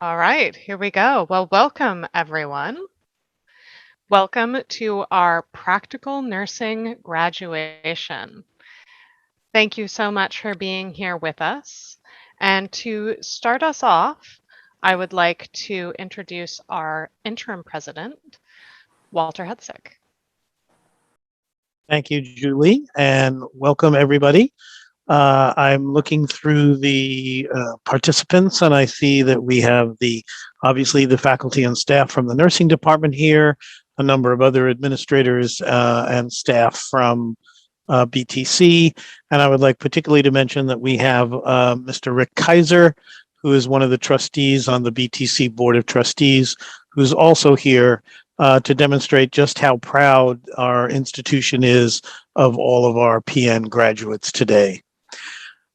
All right, here we go. Well, welcome everyone. Welcome to our practical nursing graduation. Thank you so much for being here with us. And to start us off, I would like to introduce our interim president, Walter Hudsick. Thank you, Julie, and welcome everybody. I'm looking through the participants, and I see that we have obviously the faculty and staff from the nursing department here, a number of other administrators and staff from BTC, and I would like particularly to mention that we have Mr. Rick Kaiser, who is one of the trustees on the BTC Board of Trustees, who's also here to demonstrate just how proud our institution is of all of our PN graduates today.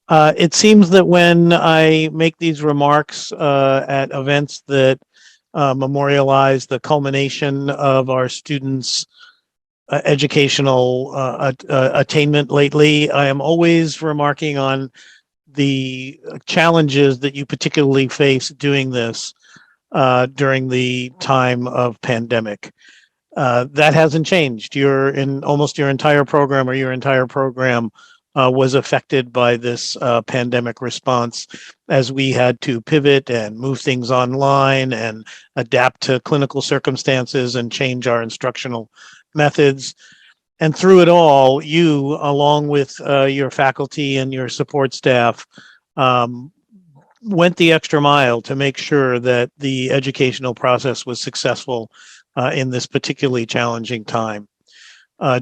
It seems that when I make these remarks at events that memorialize the culmination of our students' educational attainment lately, I am always remarking on the challenges that you particularly face doing this during the time of pandemic. That hasn't changed. Almost your entire program was affected by this pandemic response as we had to pivot and move things online and adapt to clinical circumstances and change our instructional methods. And through it all, you, along with your faculty and your support staff, went the extra mile to make sure that the educational process was successful in this particularly challenging time.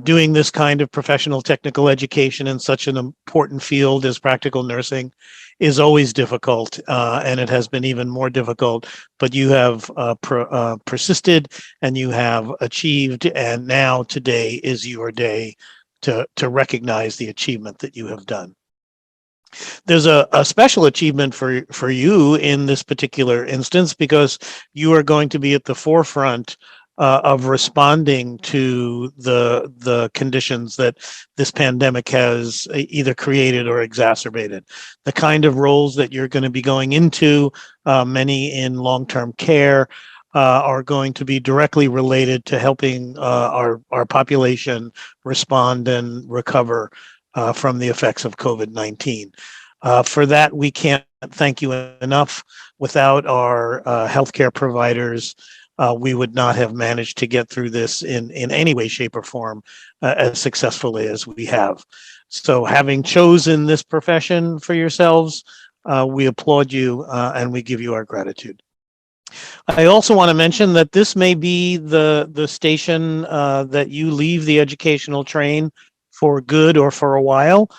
Doing this kind of professional technical education in such an important field as practical nursing is always difficult, and it has been even more difficult, but you have persisted and you have achieved, and now today is your day to recognize the achievement that you have done. There's a special achievement for you in this particular instance because you are going to be at the forefront of responding to the conditions that this pandemic has either created or exacerbated. The kind of roles that you're going to be going into, many in long-term care, are going to be directly related to helping our population respond and recover from the effects of COVID-19. For that, we can't thank you enough. Without our healthcare providers, we would not have managed to get through this in any way, shape, or form as successfully as we have. So having chosen this profession for yourselves, we applaud you and we give you our gratitude. I also want to mention that this may be the station that you leave the educational train for good or for a while.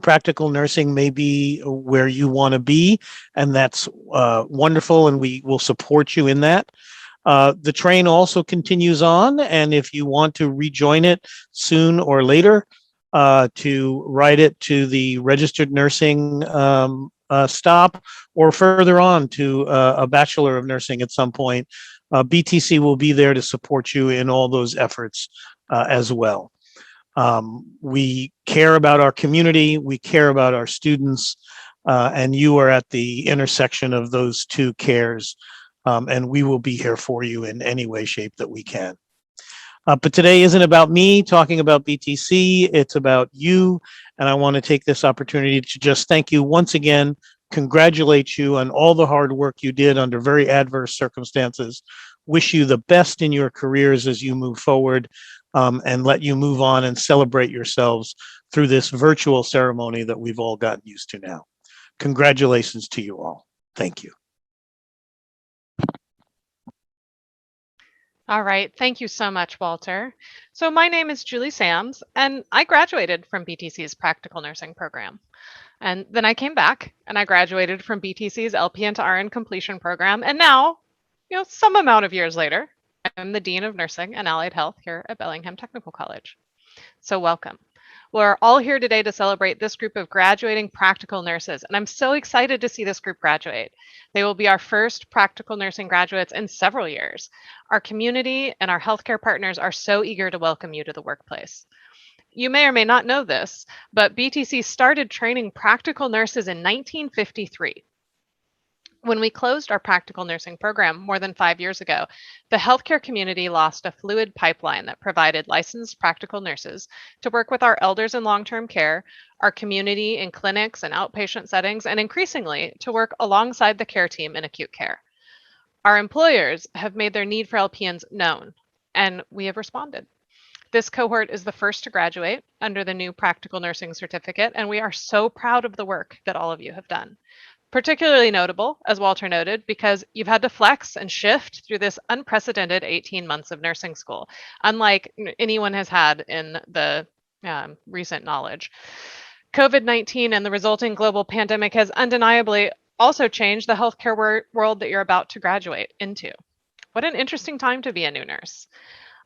Practical nursing may be where you want to be, and that's wonderful, and we will support you in that. The train also continues on, and if you want to rejoin it soon or later, to ride it to the registered nursing stop or further on to a Bachelor of Nursing at some point, BTC will be there to support you in all those efforts as well. We care about our community, we care about our students, and you are at the intersection of those two cares, and we will be here for you in any way, shape that we can. But today isn't about me talking about BTC, it's about you, and I want to take this opportunity to just thank you once again, congratulate you on all the hard work you did under very adverse circumstances, wish you the best in your careers as you move forward, and let you move on and celebrate yourselves through this virtual ceremony that we've all gotten used to now. Congratulations to you all. Thank you. All right, thank you so much, Walter. So my name is Julie Sams, and I graduated from BTC's practical nursing program. And then I came back and I graduated from BTC's LPN to RN completion program. And now, some amount of years later, I'm the Dean of Nursing and Allied Health here at Bellingham Technical College. So welcome. We're all here today to celebrate this group of graduating practical nurses, and I'm so excited to see this group graduate. They will be our first practical nursing graduates in several years. Our community and our healthcare partners are so eager to welcome you to the workplace. You may or may not know this, but BTC started training practical nurses in 1953. When we closed our practical nursing program more than 5 years ago, the healthcare community lost a fluid pipeline that provided licensed practical nurses to work with our elders in long-term care, our community in clinics and outpatient settings, and increasingly to work alongside the care team in acute care. Our employers have made their need for LPNs known, and we have responded. This cohort is the first to graduate under the new practical nursing certificate, and we are so proud of the work that all of you have done. Particularly notable, as Walter noted, because you've had to flex and shift through this unprecedented 18 months of nursing school, unlike anyone has had in the recent knowledge. COVID-19 and the resulting global pandemic has undeniably also changed the healthcare world that you're about to graduate into. What an interesting time to be a new nurse.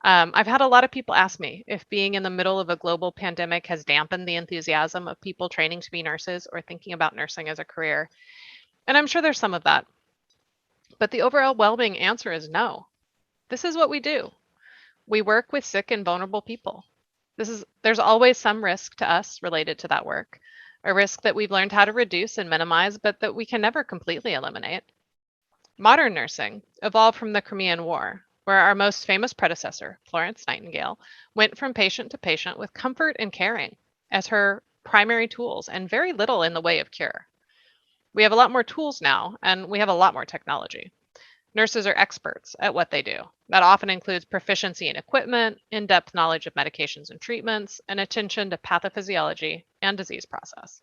I've had a lot of people ask me if being in the middle of a global pandemic has dampened the enthusiasm of people training to be nurses or thinking about nursing as a career. And I'm sure there's some of that. But the overwhelming answer is no. This is what we do. We work with sick and vulnerable people. There's always some risk to us related to that work, a risk that we've learned how to reduce and minimize, but that we can never completely eliminate. Modern nursing evolved from the Crimean War, where our most famous predecessor, Florence Nightingale, went from patient to patient with comfort and caring as her primary tools and very little in the way of cure. We have a lot more tools now, and we have a lot more technology. Nurses are experts at what they do. That often includes proficiency in equipment, in-depth knowledge of medications and treatments, and attention to pathophysiology and disease process.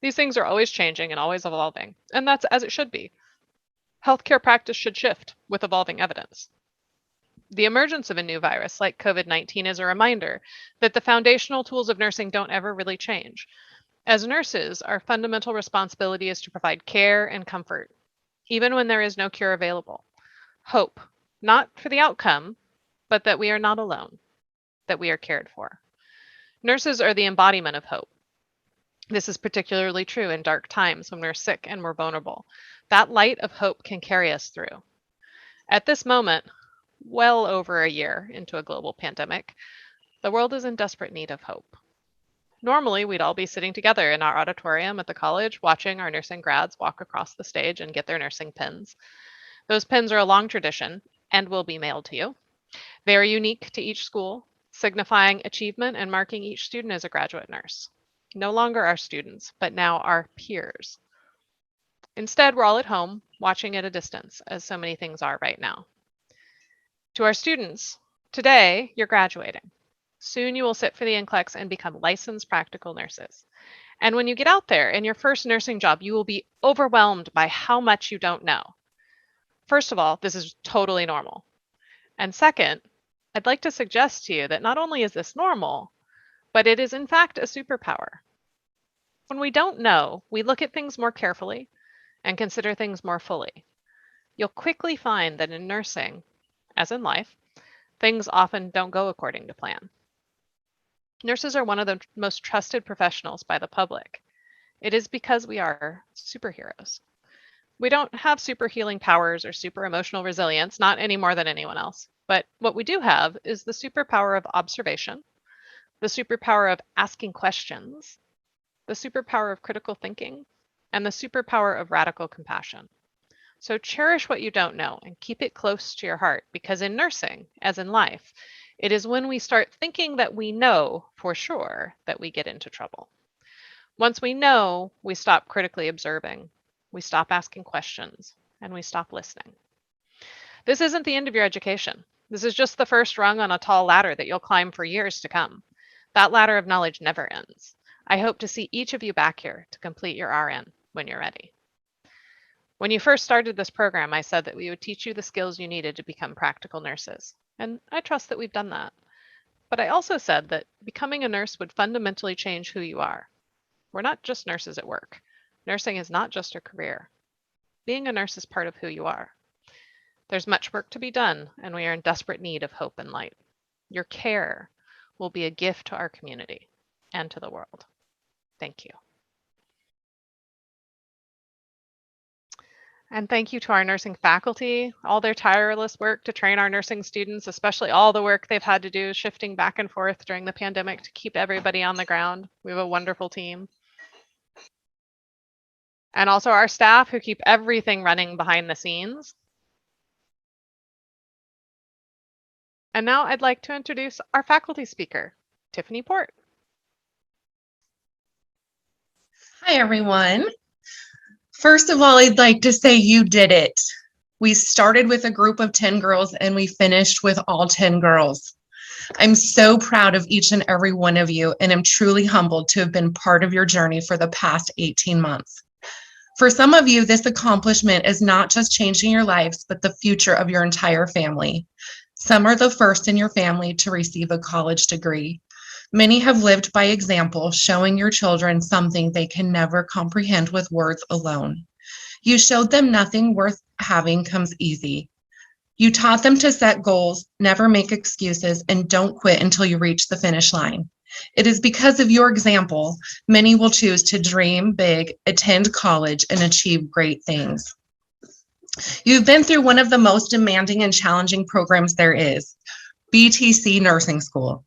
These things are always changing and always evolving, and that's as it should be. Healthcare practice should shift with evolving evidence. The emergence of a new virus like COVID-19 is a reminder that the foundational tools of nursing don't ever really change. As nurses, our fundamental responsibility is to provide care and comfort, even when there is no cure available. Hope, not for the outcome, but that we are not alone, that we are cared for. Nurses are the embodiment of hope. This is particularly true in dark times when we're sick and we're vulnerable. That light of hope can carry us through. At this moment, well over a year into a global pandemic, the world is in desperate need of hope. Normally, we'd all be sitting together in our auditorium at the college, watching our nursing grads walk across the stage and get their nursing pins. Those pins are a long tradition and will be mailed to you. They are unique to each school, signifying achievement and marking each student as a graduate nurse. No longer our students, but now our peers. Instead, we're all at home, watching at a distance, as so many things are right now. To our students, today you're graduating. Soon you will sit for the NCLEX and become licensed practical nurses. And when you get out there in your first nursing job, you will be overwhelmed by how much you don't know. First of all, this is totally normal. And second, I'd like to suggest to you that not only is this normal, but it is in fact a superpower. When we don't know, we look at things more carefully and consider things more fully. You'll quickly find that in nursing, as in life, things often don't go according to plan. Nurses are one of the most trusted professionals by the public. It is because we are superheroes. We don't have super healing powers or super emotional resilience, not any more than anyone else. But what we do have is the superpower of observation, the superpower of asking questions, the superpower of critical thinking, and the superpower of radical compassion. So cherish what you don't know and keep it close to your heart, because in nursing, as in life, it is when we start thinking that we know for sure that we get into trouble. Once we know, we stop critically observing, we stop asking questions, and we stop listening. This isn't the end of your education. This is just the first rung on a tall ladder that you'll climb for years to come. That ladder of knowledge never ends. I hope to see each of you back here to complete your RN when you're ready. When you first started this program, I said that we would teach you the skills you needed to become practical nurses, and I trust that we've done that. But I also said that becoming a nurse would fundamentally change who you are. We're not just nurses at work. Nursing is not just a career. Being a nurse is part of who you are. There's much work to be done, and we are in desperate need of hope and light. Your care will be a gift to our community and to the world. Thank you. And thank you to our nursing faculty, all their tireless work to train our nursing students, especially all the work they've had to do shifting back and forth during the pandemic to keep everybody on the ground. We have a wonderful team. and also our staff who keep everything running behind the scenes. And now I'd like to introduce our faculty speaker, Tiffany Port. Hi, everyone. First of all, I'd like to say you did it. We started with a group of 10 girls and we finished with all 10 girls. I'm so proud of each and every one of you, and I'm truly humbled to have been part of your journey for the past 18 months. For some of you, this accomplishment is not just changing your lives, but the future of your entire family. Some are the first in your family to receive a college degree. Many have lived by example, showing your children something they can never comprehend with words alone. You showed them nothing worth having comes easy. You taught them to set goals, never make excuses, and don't quit until you reach the finish line. It is because of your example, many will choose to dream big, attend college, and achieve great things. You've been through one of the most demanding and challenging programs there is, BTC Nursing School.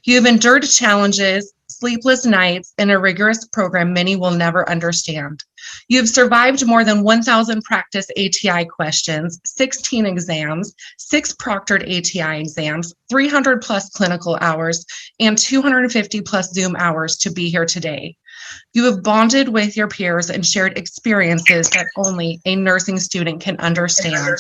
You have endured challenges, sleepless nights, and a rigorous program many will never understand. You have survived more than 1,000 practice ATI questions, 16 exams, 6 proctored ATI exams, 300 plus clinical hours, and 250 plus Zoom hours to be here today. You have bonded with your peers and shared experiences that only a nursing student can understand.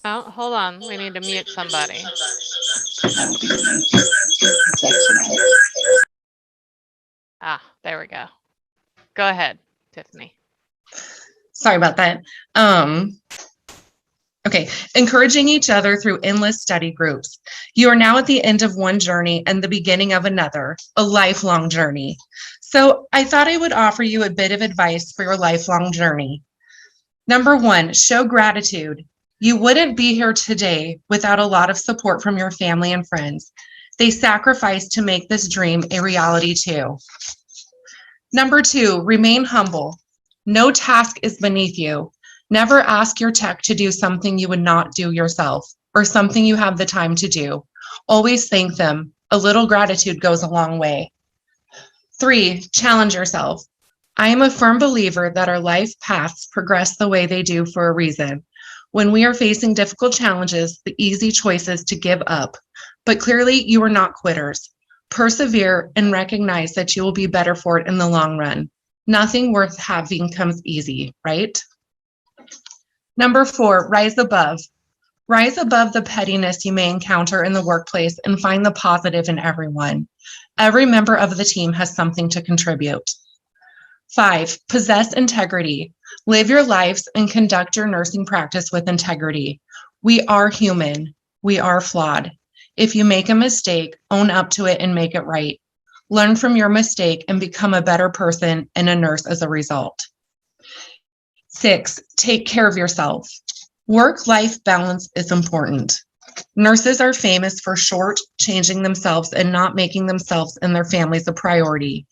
Oh, hold on. We need to mute somebody. Ah, there we go. Go ahead, Tiffany. Sorry about that. Okay, encouraging each other through endless study groups. You are now at the end of one journey and the beginning of another, a lifelong journey. So I thought I would offer you a bit of advice for your lifelong journey. Number 1, show gratitude. You wouldn't be here today without a lot of support from your family and friends. They sacrificed to make this dream a reality too. Number 2, remain humble. No task is beneath you. Never ask your tech to do something you would not do yourself or something you have the time to do. Always thank them. A little gratitude goes a long way. 3, challenge yourself. I am a firm believer that our life paths progress the way they do for a reason. When we are facing difficult challenges, the easy choice is to give up. But clearly, you are not quitters. Persevere and recognize that you will be better for it in the long run. Nothing worth having comes easy, right? Number 4, rise above. Rise above the pettiness you may encounter in the workplace and find the positive in everyone. Every member of the team has something to contribute. 5, possess integrity. Live your lives and conduct your nursing practice with integrity. We are human. We are flawed. If you make a mistake, own up to it and make it right. Learn from your mistake and become a better person and a nurse as a result. 6, take care of yourself. Work-life balance is important. Nurses are famous for short-changing themselves and not making themselves and their families a priority.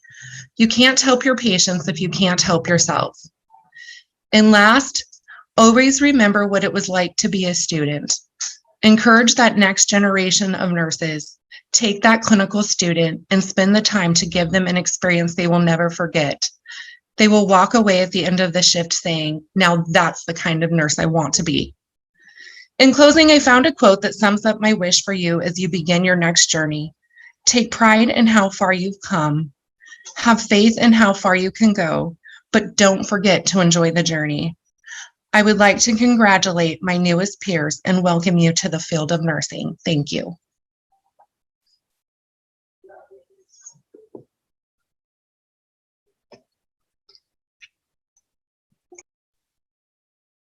You can't help your patients if you can't help yourself. And last, always remember what it was like to be a student. Encourage that next generation of nurses. Take that clinical student and spend the time to give them an experience they will never forget. They will walk away at the end of the shift saying, now that's the kind of nurse I want to be. In closing, I found a quote that sums up my wish for you as you begin your next journey. Take pride in how far you've come. Have faith in how far you can go, but don't forget to enjoy the journey. I would like to congratulate my newest peers and welcome you to the field of nursing. Thank you.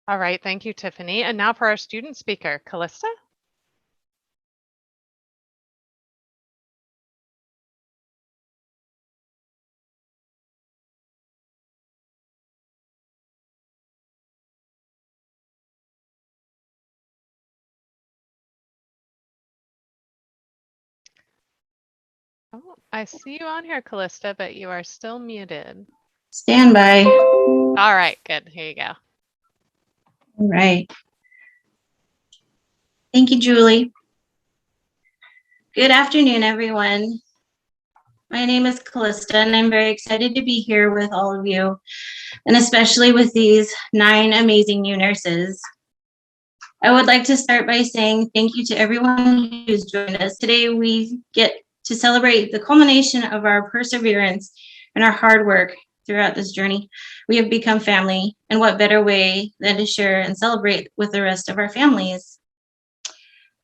All right, thank you, Tiffany. And now for our student speaker, Callista. Oh, I see you on here, Callista, but you are still muted. Stand by. All right, good. Here you go. All right. Thank you, Julie. Good afternoon, everyone. My name is Callista, and I'm very excited to be here with all of you, and especially with these 9 amazing new nurses. I would like to start by saying thank you to everyone who's joined us. Today, we get to celebrate the culmination of our perseverance and our hard work throughout this journey. We have become family, and what better way than to share and celebrate with the rest of our families.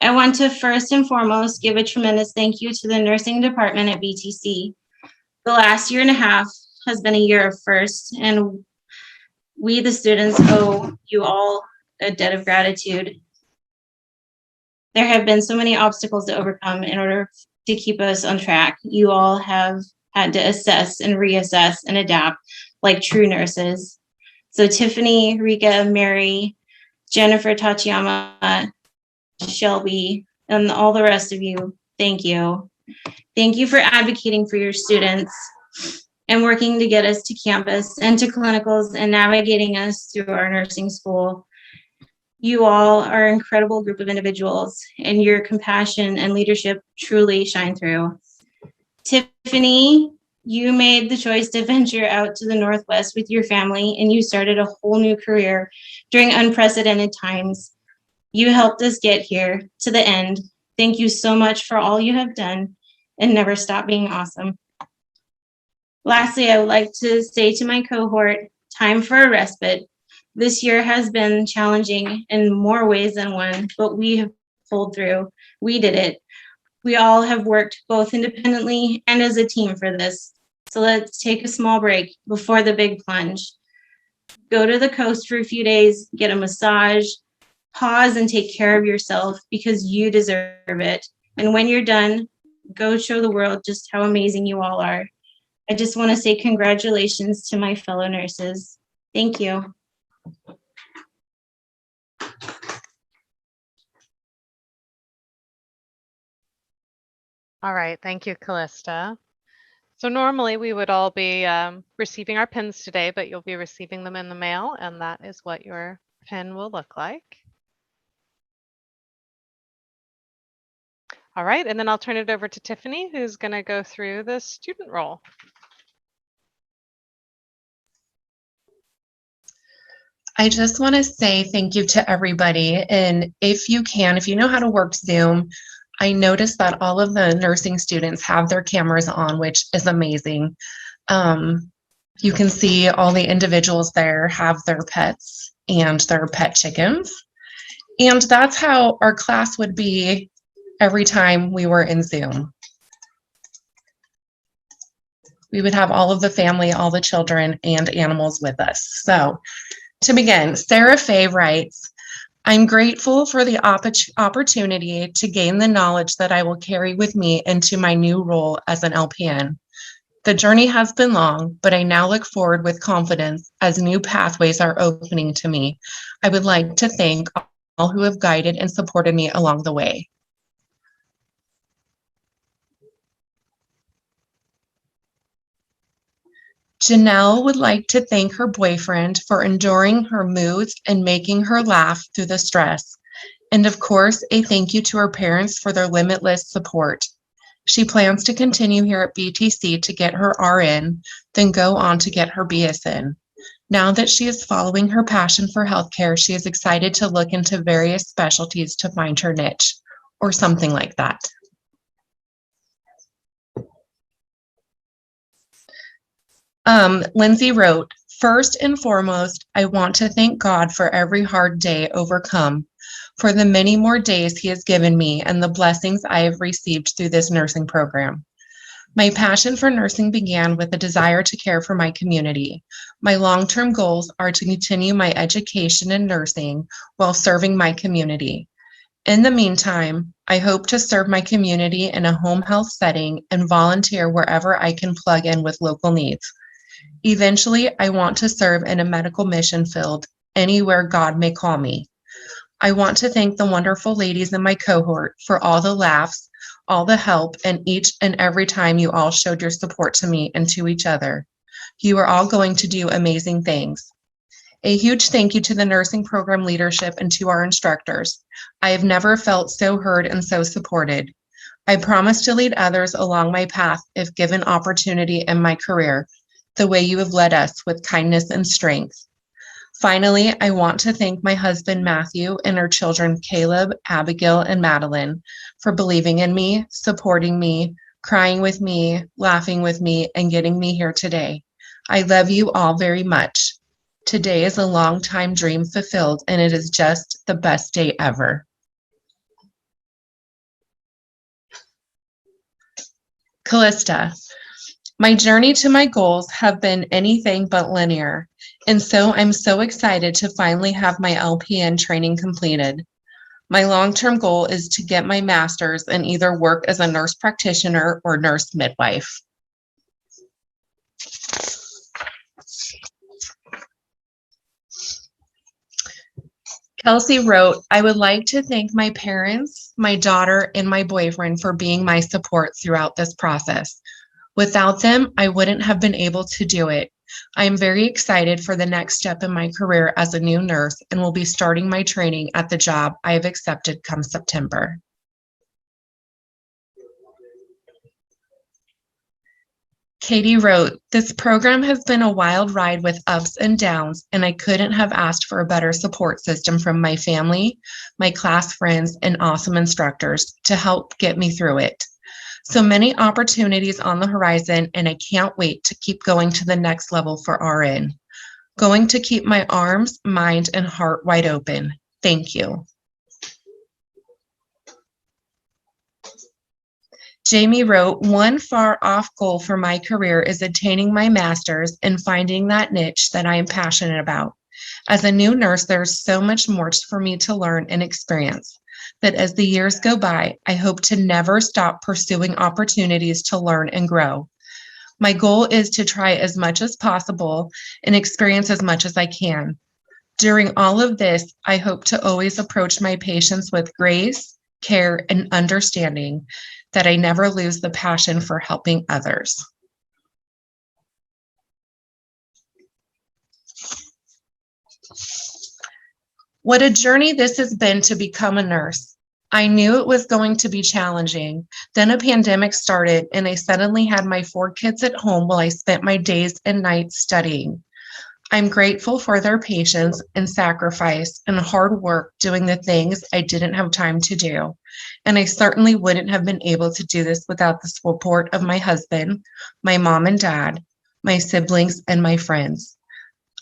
I want to first and foremost give a tremendous thank you to the nursing department at BTC. The last year and a half has been a year of firsts, and we, the students, owe you all a debt of gratitude. There have been so many obstacles to overcome in order to keep us on track. You all have had to assess and reassess and adapt like true nurses. So Tiffany, Rika, Mary, Jennifer, Tatiana, Shelby, and all the rest of you, thank you. Thank you for advocating for your students and working to get us to campus and to clinicals and navigating us through our nursing school. You all are an incredible group of individuals, and your compassion and leadership truly shine through. Tiffany, you made the choice to venture out to the Northwest with your family, and you started a whole new career during unprecedented times. You helped us get here to the end. Thank you so much for all you have done, and never stop being awesome. Lastly, I would like to say to my cohort, time for a respite. This year has been challenging in more ways than one, but we have pulled through. We did it. We all have worked both independently and as a team for this. So let's take a small break before the big plunge. Go to the coast for a few days, get a massage, pause and take care of yourself because you deserve it. And when you're done, go show the world just how amazing you all are. I just want to say congratulations to my fellow nurses. Thank you. All right, thank you, Callista. So normally we would all be receiving our pins today, but you'll be receiving them in the mail, and that is what your pin will look like. All right, and then I'll turn it over to Tiffany, who's going to go through the student role. I just want to say thank you to everybody. And if you know how to work Zoom, I noticed that all of the nursing students have their cameras on, which is amazing. You can see all the individuals there have their pets and their pet chickens. And that's how our class would be every time we were in Zoom. We would have all of the family, all the children and animals with us. So to begin, Sarahfaye writes, I'm grateful for the opportunity to gain the knowledge that I will carry with me into my new role as an LPN. The journey has been long, but I now look forward with confidence as new pathways are opening to me. I would like to thank all who have guided and supported me along the way. Janell would like to thank her boyfriend for enduring her moods and making her laugh through the stress. And of course, a thank you to her parents for their limitless support. She plans to continue here at BTC to get her RN, then go on to get her BSN. Now that she is following her passion for healthcare, she is excited to look into various specialties to find her niche, or something like that. Lindsay wrote, first and foremost, I want to thank God for every hard day overcome, for the many more days he has given me and the blessings I have received through this nursing program. My passion for nursing began with a desire to care for my community. My long-term goals are to continue my education in nursing while serving my community. In the meantime, I hope to serve my community in a home health setting and volunteer wherever I can plug in with local needs. Eventually, I want to serve in a medical mission field anywhere God may call me. I want to thank the wonderful ladies in my cohort for all the laughs, all the help, and each and every time you all showed your support to me and to each other. You are all going to do amazing things. A huge thank you to the nursing program leadership and to our instructors. I have never felt so heard and so supported. I promise to lead others along my path if given opportunity in my career, the way you have led us with kindness and strength. Finally, I want to thank my husband, Matthew, and our children, Caleb, Abigail, and Madeline, for believing in me, supporting me, crying with me, laughing with me, and getting me here today. I love you all very much. Today is a long time dream fulfilled, and it is just the best day ever. Callista, my journey to my goals have been anything but linear, and so I'm so excited to finally have my LPN training completed. My long-term goal is to get my master's and either work as a nurse practitioner or nurse midwife. Kelsey wrote, I would like to thank my parents, my daughter, and my boyfriend for being my support throughout this process. Without them, I wouldn't have been able to do it. I am very excited for the next step in my career as a new nurse and will be starting my training at the job I have accepted come September. Katie wrote, this program has been a wild ride with ups and downs, and I couldn't have asked for a better support system from my family, my class friends, and awesome instructors to help get me through it. So many opportunities on the horizon, and I can't wait to keep going to the next level for RN. Going to keep my arms, mind, and heart wide open. Thank you. Jaimee wrote, one far off goal for my career is attaining my master's and finding that niche that I am passionate about. As a new nurse, there's so much more for me to learn and experience that as the years go by, I hope to never stop pursuing opportunities to learn and grow. My goal is to try as much as possible and experience as much as I can. During all of this, I hope to always approach my patients with grace, care, and understanding, that I never lose the passion for helping others. What a journey this has been to become a nurse. I knew it was going to be challenging. Then a pandemic started and I suddenly had my 4 kids at home while I spent my days and nights studying. I'm grateful for their patience and sacrifice and hard work doing the things I didn't have time to do. And I certainly wouldn't have been able to do this without the support of my husband, my mom and dad, my siblings, and my friends.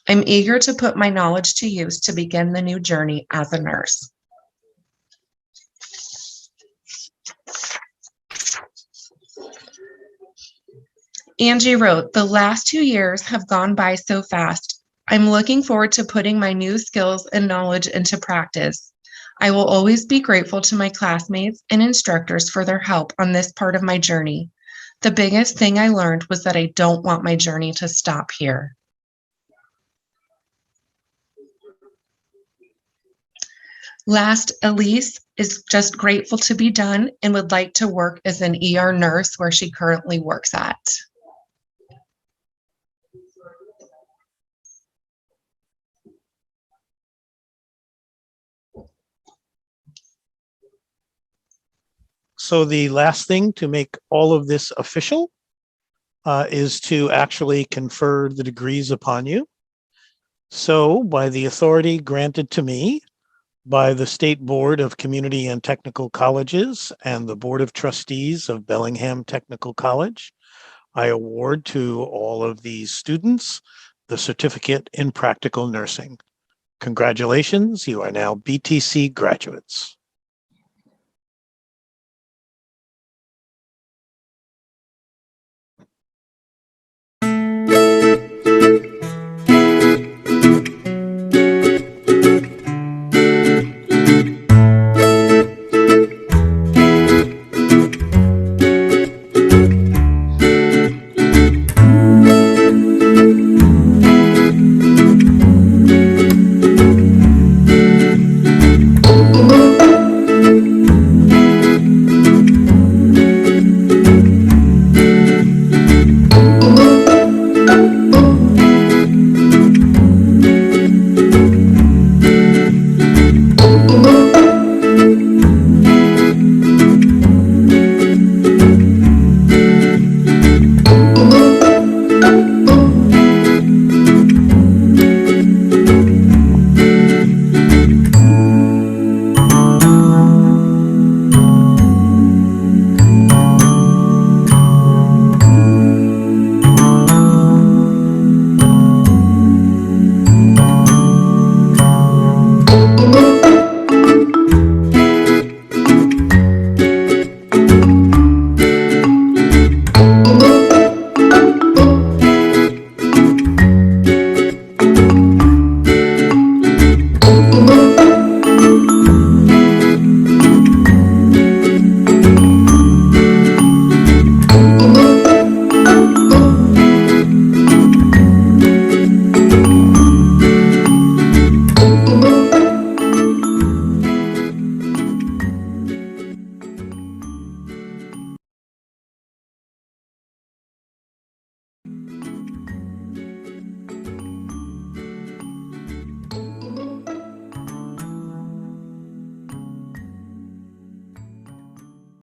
I'm eager to put my knowledge to use to begin the new journey as a nurse. Angie wrote, the last 2 years have gone by so fast. I'm looking forward to putting my new skills and knowledge into practice. I will always be grateful to my classmates and instructors for their help on this part of my journey. The biggest thing I learned was that I don't want my journey to stop here. Last, Elise is just grateful to be done and would like to work as an ER nurse where she currently works at. So the last thing to make all of this official is to actually confer the degrees upon you. So by the authority granted to me by the State Board of Community and Technical Colleges and the Board of Trustees of Bellingham Technical College, I award to all of these students the Certificate in Practical Nursing. Congratulations, you are now BTC graduates.